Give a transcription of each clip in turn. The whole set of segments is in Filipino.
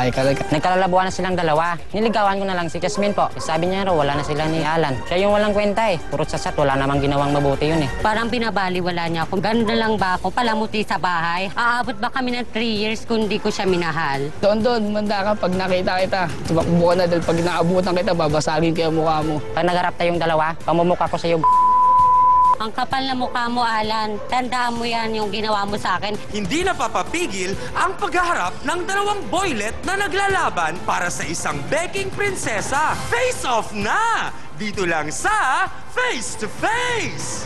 babae ka. Nagkalalabuan na silang dalawa. Niligawan ko na lang si Jasmine po. Sabi niya raw, wala na sila ni Alan. Siya yung walang kwenta eh. Puro sasat, wala namang ginawang mabuti yun eh. Parang binabaliwala niya ako. Ganda lang ba ako? Palamuti sa bahay. Aabot ba kami ng 3 years kung di ko siya minahal? Doon, manda ka. Pag nakita kita, tumakbo ka na dahil pag naabutan kita, babasagin ko yung mukha mo. Pag nagarap tayong dalawa, pamumukha ko sa'yo. Ang kapal na mukha mo, Alan. Tandaan mo yan yung ginawa mo sa akin. Hindi napapapigil ang paghaharap ng dalawang boylet na naglalaban para sa isang begging prinsesa. Face off na! Dito lang sa Face to Face!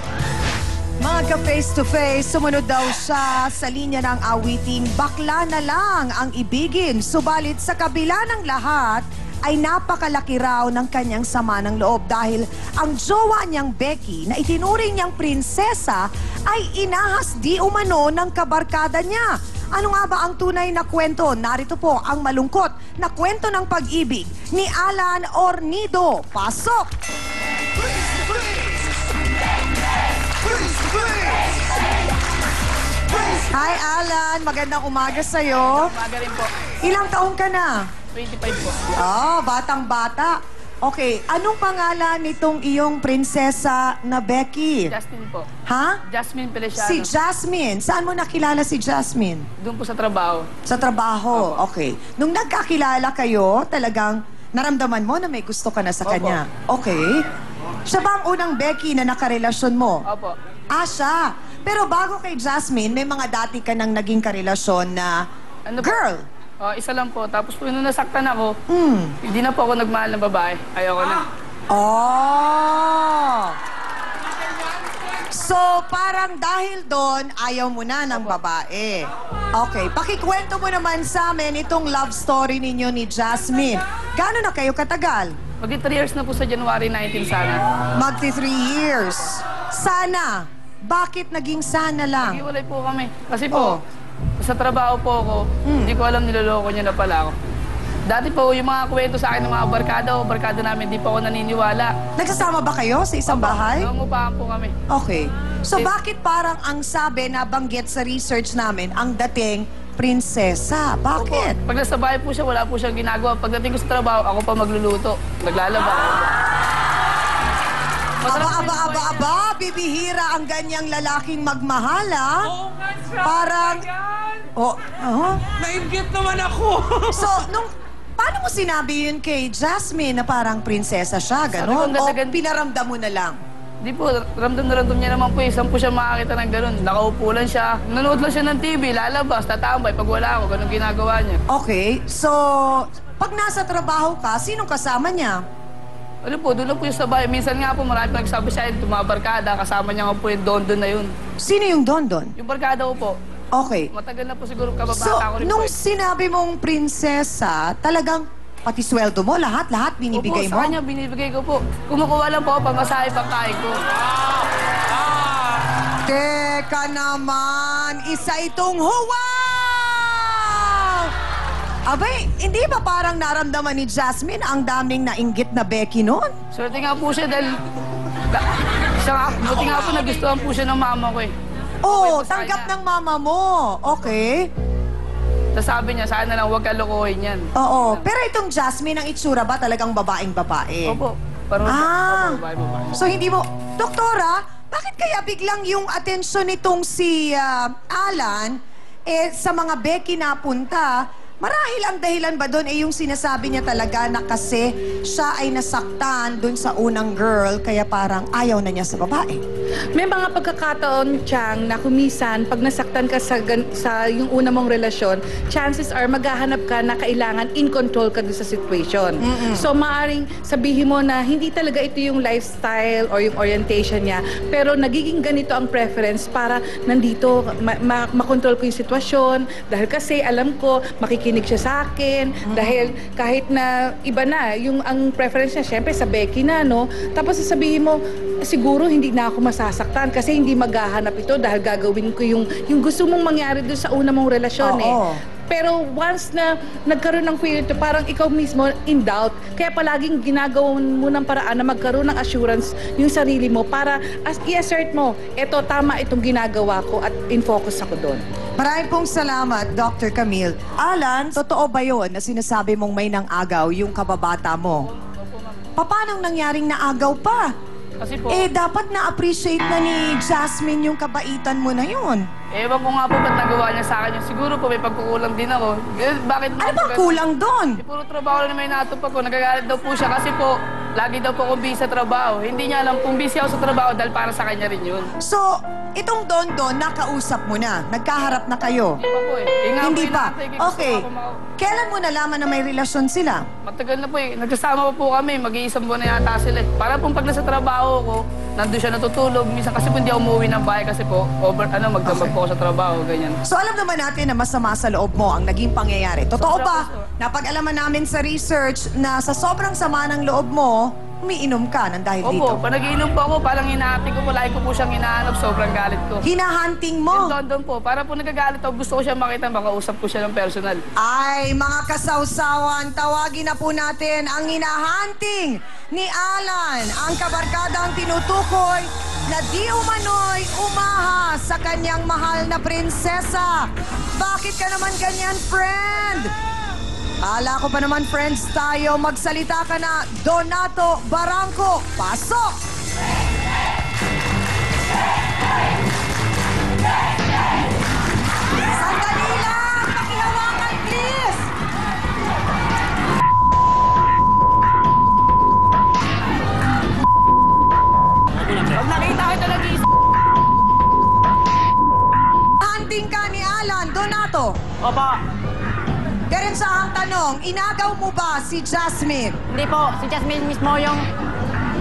Mga ka-face-to-face, sumunod daw siya sa linya ng awiting bakla na lang ang ibigin. Subalit sa kabila ng lahat, ay napakalaki raw ng kanyang sama ng loob dahil ang jowa niyang Becky na itinuring niyang prinsesa ay inahas di umano ng kabarkada niya. Ano nga ba ang tunay na kwento? Narito po ang malungkot na kwento ng pag-ibig ni Alan Ornido. Pasok! Hi Alan, magandang umaga sa'yo. Umaga rin po. Ilang taon ka na? 25 po. Batang-bata. Okay, anong pangalan nitong iyong prinsesa na Becky? Jasmine po. Ha? Jasmine Feliciano. Si Jasmine. Saan mo nakilala si Jasmine? Doon po sa trabaho. Sa trabaho. Opo. Okay. Nung nagkakilala kayo, talagang naramdaman mo na may gusto ka na sa Opo. kanya. Okay. Siya ba ang unang Becky na nakarelasyon mo? Opo. Siya. Pero bago kay Jasmine, may mga dati ka nang naging karelasyon na Ano po? girl. Isa lang po. Tapos po nung nasaktan ako, Hmm. hindi na po ako nagmahal ng babae. Ayoko na. Oh! So, parang dahil doon, ayaw mo na ng babae. Okay, pakikwento mo naman sa amin itong love story ninyo ni Jasmine. Gaano na kayo katagal? Maging 3 years na po sa January 19 sana. Magti 3 years. Sana. Bakit naging sana lang? Naghiwalay po kami. Kasi Oh. po, sa trabaho po ako, hindi ko alam niloloko niya na pala ako. Dati po, yung mga kwento sa akin ng mga barkada namin, di po ako naniniwala. Nagsasama ba kayo sa isang bahay? Nangungupahan po kami. Okay. So, bakit parang ang sabi na banggit sa research namin, ang dating prinsesa? Bakit? Pag nasa bahay po siya, wala po siyang ginagawa. Pagdating ko sa trabaho, ako pa magluluto. Naglalaba. Aba, bibihira ang ganyang lalaking magmahal, ha? Oo nga, Parang, Nainggit naman ako! So, paano mo sinabi yun kay Jasmine na parang prinsesa siya, gano'n? Sabi ko, O pinaramdam mo na lang? Di po, ramdam na ramdam niya naman po. Saan po siya makakita ng gano'n? Nakaupo lang siya. Nanood lang siya ng TV, lalabas, tatambay. Pag wala ako, gano'n ginagawa niya. Okay, so, pag nasa trabaho ka, sinong kasama niya? Ano po, doon lang po yung sa bahay. Minsan nga po, marami pa nagsabi siya, yung barkada, kasama niya nga po yung Don na yun. Sino yung Don? Yung barkada ko po, Okay. matagal na po siguro kababata So, ko rin nung po. sinabi mong prinsesa, talagang pati sweldo mo, lahat binibigay Opo, mo? sa kanya binibigay ko po. Kumukuha lang po ako pang-asahe, pang-kain ko. Teka naman, isa itong wow! Abay, hindi ba parang naramdaman ni Jasmine ang daming nainggit na Becky noon? Swerte nga po siya dahil... Buti nga po nagustuhan po siya ng mama ko eh. Oo, po sa tanggap kanya. ng mama mo. Okay. Tapos sabi niya, sana lang huwag kalokohin yan. Oo, pero itong Jasmine, ang itsura ba talagang babaeng-babae? Opo. Pero, babae. So hindi mo... Doktora, bakit kaya biglang yung atensyon nitong si Alan sa mga Becky na punta? Marahil ang dahilan ba doon yung sinasabi niya talaga na kasi siya ay nasaktan doon sa unang girl kaya parang ayaw na niya sa babae? May mga pagkakataon, Chang, na kumisan, pag nasaktan ka sa yung una mong relasyon, chances are maghahanap ka na kailangan in control ka doon sa situation. So, maaring sabihin mo na hindi talaga ito yung lifestyle or yung orientation niya, pero nagiging ganito ang preference para nandito, makontrol ko yung sitwasyon, dahil kasi alam ko, makikinig siya sa akin, dahil kahit na iba na, yung ang preference niya, syempre sa Becky na, no? Tapos sasabihin mo, siguro hindi na ako masasaktan kasi hindi maghahanap ito dahil gagawin ko yung gusto mong mangyari doon sa una mong relasyon. Oo. Pero once na nagkaroon ng feeling to, parang ikaw mismo in doubt. Kaya palaging ginagawa mo ng paraan na magkaroon ng assurance yung sarili mo para i-assert mo, eto tama itong ginagawa ko at in-focus ako doon. Maraming pong salamat, Dr. Camille. Alan, totoo ba yun na sinasabi mong may nang-agaw yung kababata mo? Paano nangyaring naagaw pa? Kasi po, Dapat na-appreciate na ni Jasmine yung kabaitan mo na yun. ewan ko nga po ba't nagawa niya sa akin yun. Siguro po may pagkukulang din ako. Bakit Ano bang kulang doon? Puro trabaho lang naman yung natupag ko. Nagagalit daw po siya kasi po, lagi daw po akong busy sa trabaho. Hindi niya alam kung busy ako sa trabaho dahil para sa kanya rin yun. So, itong Don, nakausap mo na. Nagkaharap na kayo. Hindi pa po eh. Yun nga po Hindi yung pa? naantay ko. Gusto Okay. nga po Kailan mo nalaman na may relasyon sila? Matagal na po eh. Nagsasama pa po kami. Mag-iisang buwan na yata sila eh. Para pong pag nasa trabaho ko, nandun siya natutulog. Minsan kasi po hindi ako umuwi ng bahay kasi po, magdamag po ako sa trabaho, ganyan. So alam naman natin na masama sa loob mo ang naging pangyayari. Totoo Sobra ba? po, sir. Napag-alaman namin sa research na sa sobrang sama ng loob mo, umiinom ka ng dahil dito. Opo, pag nag-iinom po ako, parang hinahanap ko po. Lagi ko po siyang hinahanap. Sobrang galit ko. Hinahunting Yung mo. London po, para po nagagalit ako. Gusto ko siya makita, makausap ko siya ng personal. Ay, mga kasawsawan, tawagin na po natin ang hinahunting ni Alan, ang kabarkadang tinutukoy na di umano'y umahas sa kanyang mahal na prinsesa. Bakit ka naman ganyan, friend? Ala ko pa naman, friends tayo. Magsalita ka na, Donato Barangco. Pasok! Sandali lang! Pakihawakan, please! Pag nakita kita nag-iisa, Hunting ka ni Alan, Donato. Opo. Diretsahang tanong, inagaw mo ba si Jasmine? Hindi po. Si Jasmine mismo yung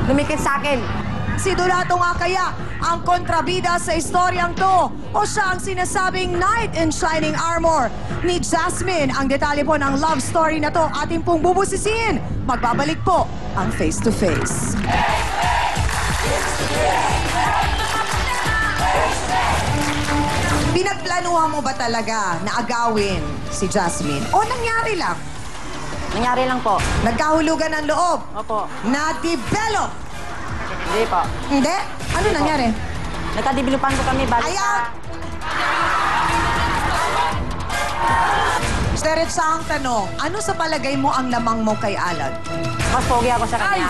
lumikit sa akin. Si Donato nga kaya ang kontrabida sa istoryang to o siya ang sinasabing knight in shining armor ni Jasmine? Ang detalye po ng love story na to ating pong bubusisiin. Magbabalik po ang Face to Face. Pinagplanuhan mo ba talaga na agawin si Jasmine? O nangyari lang? Nangyari lang po. Nagkahulugan ng loob? Opo. Na-develop? Hindi po. Hindi? Ano nangyari? Nagkadibilupan po kami balik Ayan! Diretsahang tanong, ano sa palagay mo ang lamang mo kay Alan? Mas pogi ako sa kanya.